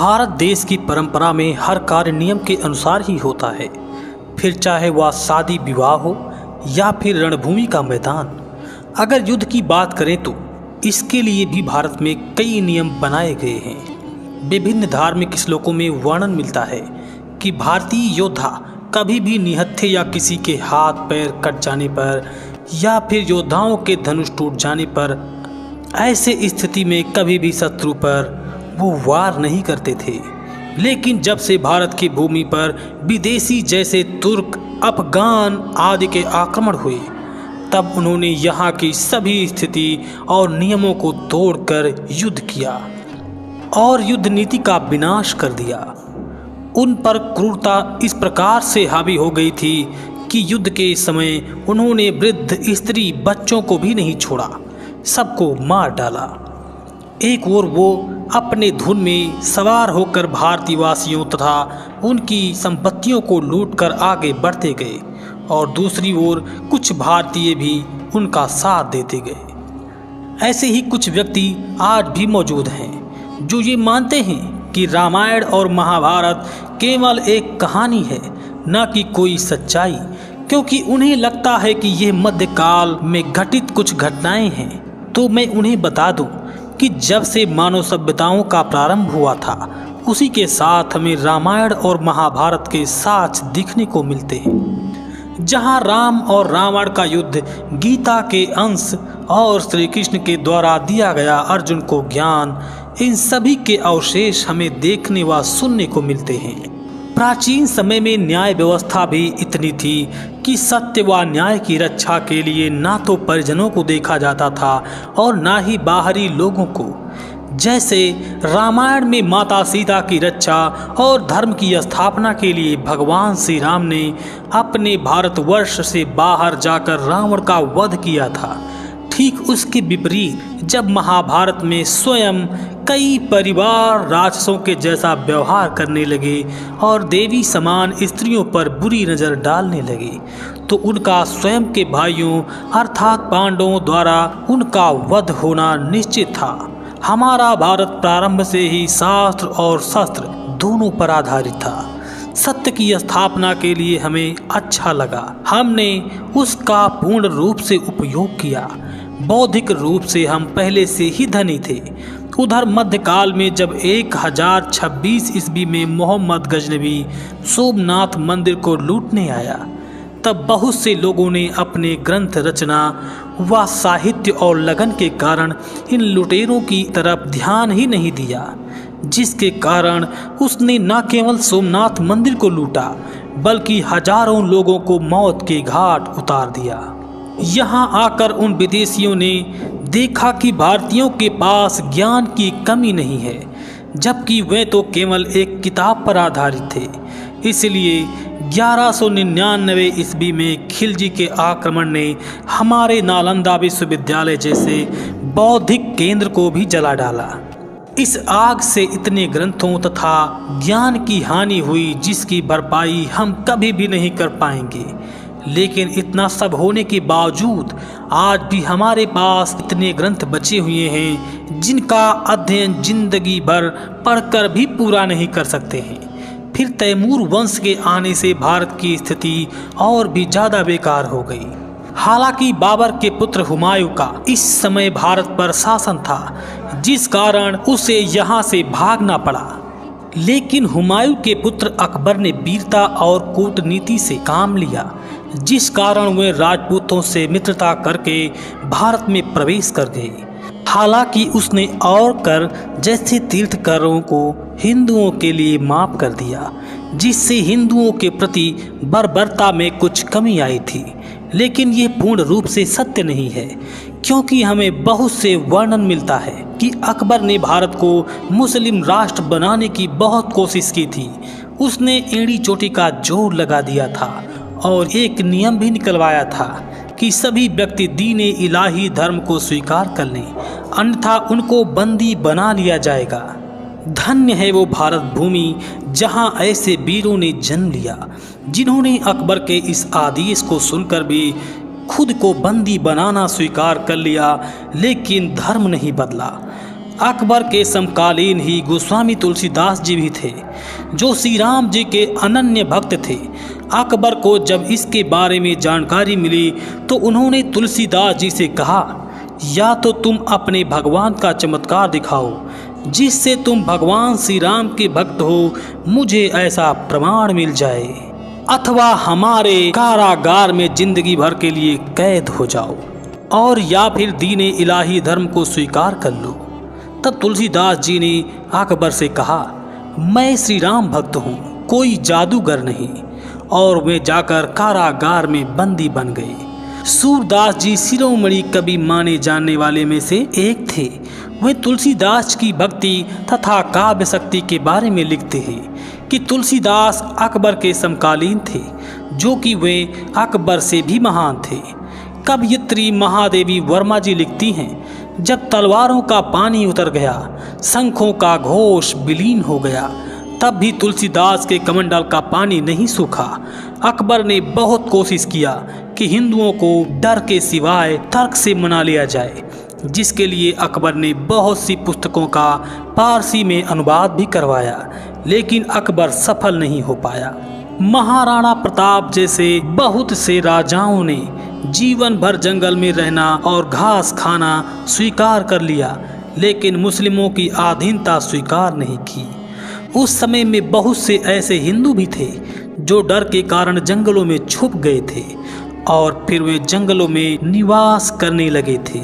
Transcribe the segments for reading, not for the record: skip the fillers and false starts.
भारत देश की परंपरा में हर कार्य नियम के अनुसार ही होता है, फिर चाहे वह शादी विवाह हो या फिर रणभूमि का मैदान। अगर युद्ध की बात करें तो इसके लिए भी भारत में कई नियम बनाए गए हैं। विभिन्न धार्मिक श्लोकों में वर्णन मिलता है कि भारतीय योद्धा कभी भी निहत्थे या किसी के हाथ पैर कट जाने पर या फिर योद्धाओं के धनुष टूट जाने पर ऐसे स्थिति में कभी भी शत्रु पर वो वार नहीं करते थे। लेकिन जब से भारत की भूमि पर विदेशी जैसे तुर्क, अफगान आदि के आक्रमण हुए, तब उन्होंने यहाँ की सभी स्थिति और नियमों को तोड़कर युद्ध किया और युद्ध नीति का विनाश कर दिया। उन पर क्रूरता इस प्रकार से हावी हो गई थी कि युद्ध के समय उन्होंने वृद्ध, स्त्री, बच्चों को भी नहीं छोड़ा, सबको मार डाला। एक ओर वो अपने धुन में सवार होकर भारतीय वासियों तथा उनकी संपत्तियों को लूटकर आगे बढ़ते गए और दूसरी ओर कुछ भारतीय भी उनका साथ देते गए। ऐसे ही कुछ व्यक्ति आज भी मौजूद हैं जो ये मानते हैं कि रामायण और महाभारत केवल एक कहानी है, न कि कोई सच्चाई, क्योंकि उन्हें लगता है कि ये मध्यकाल में घटित कुछ घटनाएं हैं। तो मैं उन्हें बता दूं कि जब से मानव सभ्यताओं का प्रारंभ हुआ था, उसी के साथ हमें रामायण और महाभारत के साक्ष्य दिखने को मिलते हैं, जहां राम और रावण का युद्ध, गीता के अंश और श्री कृष्ण के द्वारा दिया गया अर्जुन को ज्ञान, इन सभी के अवशेष हमें देखने व सुनने को मिलते हैं। प्राचीन समय में न्याय व्यवस्था भी इतनी थी कि सत्य व न्याय की रक्षा के लिए ना तो परिजनों को देखा जाता था और ना ही बाहरी लोगों को। जैसे रामायण में माता सीता की रक्षा और धर्म की स्थापना के लिए भगवान श्री राम ने अपने भारतवर्ष से बाहर जाकर रावण का वध किया था, ठीक उसके विपरीत जब महाभारत में स्वयं कई परिवार राक्षसों के जैसा व्यवहार करने लगे और देवी समान स्त्रियों पर बुरी नज़र डालने लगे, तो उनका स्वयं के भाइयों अर्थात पांडवों द्वारा उनका वध होना निश्चित था। हमारा भारत प्रारंभ से ही शास्त्र और शस्त्र दोनों पर आधारित था। सत्य की स्थापना के लिए हमें अच्छा लगा, हमने उसका पूर्ण रूप से उपयोग किया। बौद्धिक रूप से हम पहले से ही धनी थे। उधर मध्यकाल में जब 1026 ईस्वी में मोहम्मद गजनबी सोमनाथ मंदिर को लूटने आया, तब बहुत से लोगों ने अपने ग्रंथ रचना व साहित्य और लगन के कारण इन लुटेरों की तरफ ध्यान ही नहीं दिया, जिसके कारण उसने न केवल सोमनाथ मंदिर को लूटा बल्कि हजारों लोगों को मौत के घाट उतार दिया। यहाँ आकर उन विदेशियों ने देखा कि भारतीयों के पास ज्ञान की कमी नहीं है, जबकि वे तो केवल एक किताब पर आधारित थे। इसलिए 1199 ईस्वी में खिलजी के आक्रमण ने हमारे नालंदा विश्वविद्यालय जैसे बौद्धिक केंद्र को भी जला डाला। इस आग से इतने ग्रंथों तथा ज्ञान की हानि हुई जिसकी भरपाई हम कभी भी नहीं कर पाएंगे। लेकिन इतना सब होने के बावजूद आज भी हमारे पास इतने ग्रंथ बचे हुए हैं जिनका अध्ययन जिंदगी भर पढ़कर भी पूरा नहीं कर सकते हैं। फिर तैमूर वंश के आने से भारत की स्थिति और भी ज़्यादा बेकार हो गई। हालांकि बाबर के पुत्र हुमायूं का इस समय भारत पर शासन था, जिस कारण उसे यहाँ से भागना पड़ा। लेकिन हुमायूं के पुत्र अकबर ने वीरता और कूटनीति से काम लिया, जिस कारण वे राजपूतों से मित्रता करके भारत में प्रवेश कर गए। हालांकि उसने और कर जैसे तीर्थकरों को हिंदुओं के लिए माफ कर दिया, जिससे हिंदुओं के प्रति बर्बरता में कुछ कमी आई थी। लेकिन ये पूर्ण रूप से सत्य नहीं है, क्योंकि हमें बहुत से वर्णन मिलता है कि अकबर ने भारत को मुस्लिम राष्ट्र बनाने की बहुत कोशिश की थी। उसने एड़ी चोटी का जोर लगा दिया था और एक नियम भी निकलवाया था कि सभी व्यक्ति दीन इलाही धर्म को स्वीकार कर लें, अन्यथा उनको बंदी बना लिया जाएगा। धन्य है वो भारत भूमि जहां ऐसे वीरों ने जन्म लिया, जिन्होंने अकबर के इस आदेश को सुनकर भी खुद को बंदी बनाना स्वीकार कर लिया, लेकिन धर्म नहीं बदला। अकबर के समकालीन ही गोस्वामी तुलसीदास जी भी थे, जो श्री राम जी के अनन्य भक्त थे। अकबर को जब इसके बारे में जानकारी मिली तो उन्होंने तुलसीदास जी से कहा, या तो तुम अपने भगवान का चमत्कार दिखाओ जिससे तुम भगवान श्री राम के भक्त हो, मुझे ऐसा प्रमाण मिल जाए, अथवा हमारे कारागार में जिंदगी भर के लिए कैद हो जाओ, और या फिर दीन इलाही धर्म को स्वीकार कर लो। तब तुलसीदास जी ने अकबर से कहा, मैं श्री राम भक्त हूँ, कोई जादूगर नहीं, और वे जाकर कारागार में बंदी बन गए। सूरदास जी शिरोमणि कवि माने जाने वाले में से एक थे। वे तुलसीदास की भक्ति तथा काव्य शक्ति के बारे में लिखते हैं कि तुलसीदास अकबर के समकालीन थे, जो कि वे अकबर से भी महान थे। कवयित्री महादेवी वर्मा जी लिखती हैं, जब तलवारों का पानी उतर गया, शंखों का घोष विलीन हो गया, तब भी तुलसीदास के कमंडल का पानी नहीं सूखा। अकबर ने बहुत कोशिश किया कि हिंदुओं को डर के सिवाय तर्क से मना लिया जाए, जिसके लिए अकबर ने बहुत सी पुस्तकों का पारसी में अनुवाद भी करवाया, लेकिन अकबर सफल नहीं हो पाया। महाराणा प्रताप जैसे बहुत से राजाओं ने जीवन भर जंगल में रहना और घास खाना स्वीकार कर लिया, लेकिन मुस्लिमों की अधीनता स्वीकार नहीं की। उस समय में बहुत से ऐसे हिंदू भी थे जो डर के कारण जंगलों में छुप गए थे और फिर वे जंगलों में निवास करने लगे थे।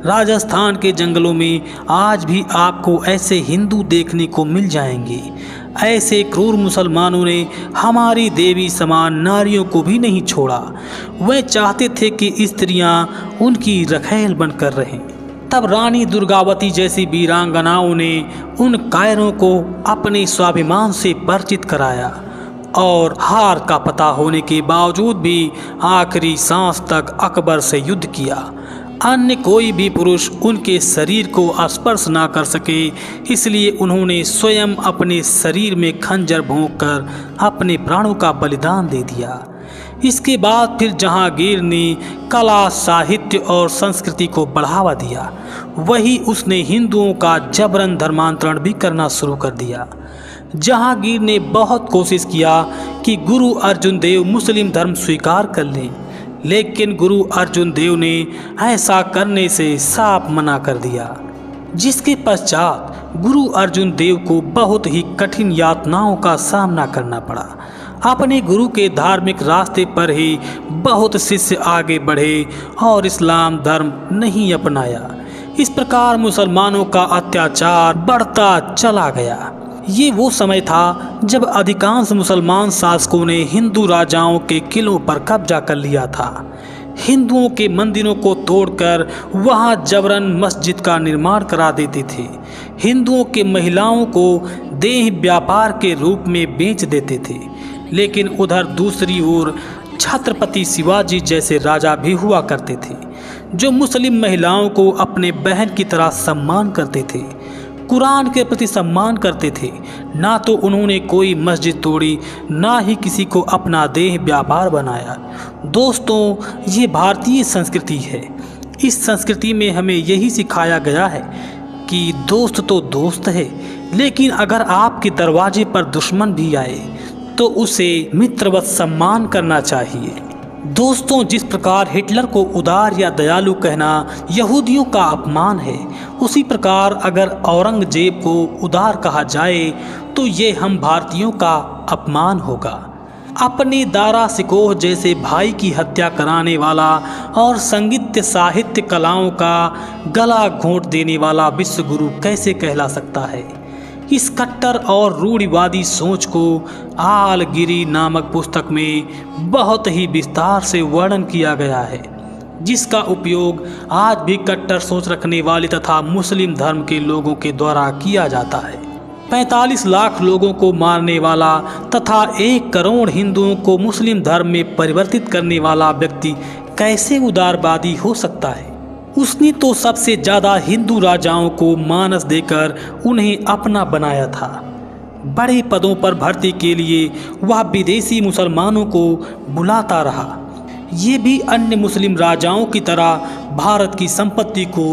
राजस्थान के जंगलों में आज भी आपको ऐसे हिंदू देखने को मिल जाएंगे। ऐसे क्रूर मुसलमानों ने हमारी देवी समान नारियों को भी नहीं छोड़ा। वे चाहते थे कि स्त्रियां उनकी रखैल बनकर रहें। तब रानी दुर्गावती जैसी वीरांगनाओं ने उन कायरों को अपने स्वाभिमान से परिचित कराया और हार का पता होने के बावजूद भी आखिरी सांस तक अकबर से युद्ध किया। अन्य कोई भी पुरुष उनके शरीर को स्पर्श ना कर सके, इसलिए उन्होंने स्वयं अपने शरीर में खंजर भोंककर अपने प्राणों का बलिदान दे दिया। इसके बाद फिर जहांगीर ने कला, साहित्य और संस्कृति को बढ़ावा दिया, वही उसने हिंदुओं का जबरन धर्मांतरण भी करना शुरू कर दिया। जहांगीर ने बहुत कोशिश किया कि गुरु अर्जुन देव मुस्लिम धर्म स्वीकार कर लें, लेकिन गुरु अर्जुन देव ने ऐसा करने से साफ मना कर दिया, जिसके पश्चात गुरु अर्जुन देव को बहुत ही कठिन यातनाओं का सामना करना पड़ा। अपने गुरु के धार्मिक रास्ते पर ही बहुत शिष्य आगे बढ़े और इस्लाम धर्म नहीं अपनाया। इस प्रकार मुसलमानों का अत्याचार बढ़ता चला गया। ये वो समय था जब अधिकांश मुसलमान शासकों ने हिंदू राजाओं के किलों पर कब्जा कर लिया था। हिंदुओं के मंदिरों को तोड़कर वहां जबरन मस्जिद का निर्माण करा देते थे। हिंदुओं के महिलाओं को देह व्यापार के रूप में बेच देते थे। लेकिन उधर दूसरी ओर छत्रपति शिवाजी जैसे राजा भी हुआ करते थे, जो मुस्लिम महिलाओं को अपने बहन की तरह सम्मान करते थे, कुरान के प्रति सम्मान करते थे। ना तो उन्होंने कोई मस्जिद तोड़ी, ना ही किसी को अपना देह व्यापार बनाया। दोस्तों, ये भारतीय संस्कृति है। इस संस्कृति में हमें यही सिखाया गया है कि दोस्त तो दोस्त है, लेकिन अगर आपके दरवाजे पर दुश्मन भी आए तो उसे मित्रवत सम्मान करना चाहिए। दोस्तों, जिस प्रकार हिटलर को उदार या दयालु कहना यहूदियों का अपमान है, उसी प्रकार अगर औरंगजेब को उदार कहा जाए तो ये हम भारतीयों का अपमान होगा। अपने दारा सिकोह जैसे भाई की हत्या कराने वाला और संगीत साहित्य कलाओं का गला घोंट देने वाला विश्व गुरु कैसे कहला सकता है? इस कट्टर और रूढ़िवादी सोच को आलगिरी नामक पुस्तक में बहुत ही विस्तार से वर्णन किया गया है, जिसका उपयोग आज भी कट्टर सोच रखने वाले तथा मुस्लिम धर्म के लोगों के द्वारा किया जाता है। 45 लाख लोगों को मारने वाला तथा 1 करोड़ हिंदुओं को मुस्लिम धर्म में परिवर्तित करने वाला व्यक्ति कैसे उदारवादी हो सकता है? उसने तो सबसे ज़्यादा हिंदू राजाओं को मानस देकर उन्हें अपना बनाया था। बड़े पदों पर भर्ती के लिए वह विदेशी मुसलमानों को बुलाता रहा। ये भी अन्य मुस्लिम राजाओं की तरह भारत की संपत्ति को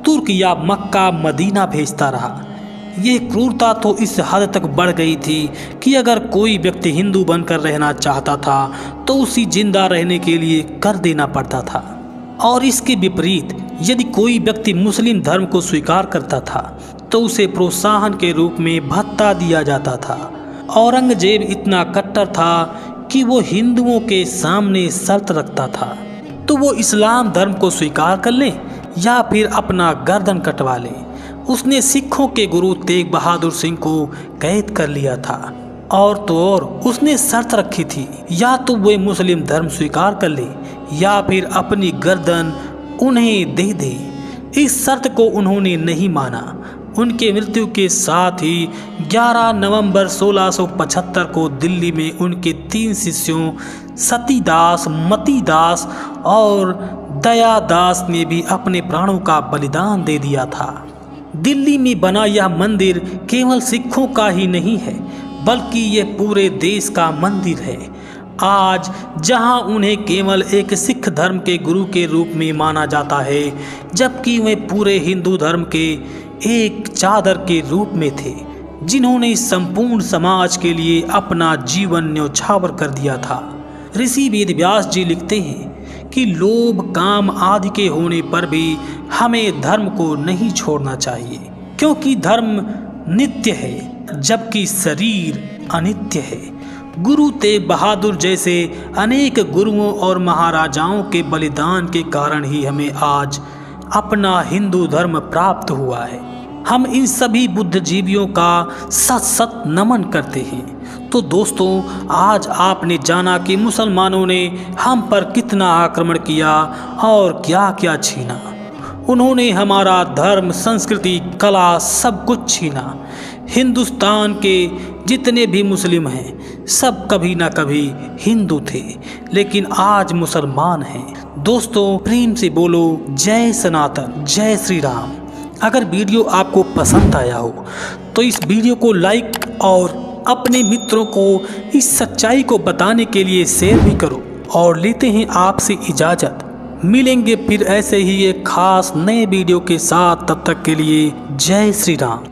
तुर्क या मक्का मदीना भेजता रहा। ये क्रूरता तो इस हद तक बढ़ गई थी कि अगर कोई व्यक्ति हिंदू बनकर रहना चाहता था तो उसे जिंदा रहने के लिए कर देना पड़ता था, और इसके विपरीत यदि कोई व्यक्ति मुस्लिम धर्म को स्वीकार करता था तो उसे प्रोत्साहन के रूप में भत्ता दिया जाता था। औरंगजेब इतना कट्टर था कि वो हिंदुओं के सामने शर्त रखता था तो वो इस्लाम धर्म को स्वीकार कर ले या फिर अपना गर्दन कटवा ले। उसने सिखों के गुरु तेग बहादुर सिंह को कैद कर लिया था, और तो और उसने शर्त रखी थी या तो वे मुस्लिम धर्म स्वीकार कर ले या फिर अपनी गर्दन उन्हें दे दे। इस शर्त को उन्होंने नहीं माना। उनके मृत्यु के साथ ही 11 नवंबर 1675 को दिल्ली में उनके 3 शिष्यों सतीदास, मतीदास और दयादास ने भी अपने प्राणों का बलिदान दे दिया था। दिल्ली में बना यह मंदिर केवल सिखों का ही नहीं है बल्कि यह पूरे देश का मंदिर है। आज जहां उन्हें केवल एक सिख धर्म के गुरु के रूप में माना जाता है, जबकि वे पूरे हिंदू धर्म के एक चादर के रूप में थे जिन्होंने संपूर्ण समाज के लिए अपना जीवन न्यौछावर कर दिया था। ऋषि वेदव्यास जी लिखते हैं कि लोभ, काम आदि के होने पर भी हमें धर्म को नहीं छोड़ना चाहिए, क्योंकि धर्म नित्य है जबकि शरीर अनित्य है। गुरु तेग बहादुर जैसे अनेक गुरुओं और महाराजाओं के बलिदान के कारण ही हमें आज अपना हिंदू धर्म प्राप्त हुआ है। हम इन सभी बुद्धिजीवियों का सत सत नमन करते हैं। तो दोस्तों, आज आपने जाना कि मुसलमानों ने हम पर कितना आक्रमण किया और क्या क्या छीना। उन्होंने हमारा धर्म, संस्कृति, कला सब कुछ छीना। हिंदुस्तान के जितने भी मुस्लिम हैं सब कभी ना कभी हिंदू थे, लेकिन आज मुसलमान हैं। दोस्तों, प्रेम से बोलो जय सनातन, जय श्री राम। अगर वीडियो आपको पसंद आया हो तो इस वीडियो को लाइक और अपने मित्रों को इस सच्चाई को बताने के लिए शेयर भी करो। और लेते हैं आपसे इजाज़त। मिलेंगे फिर ऐसे ही एक खास नए वीडियो के साथ। तब तक के लिए जय श्री राम।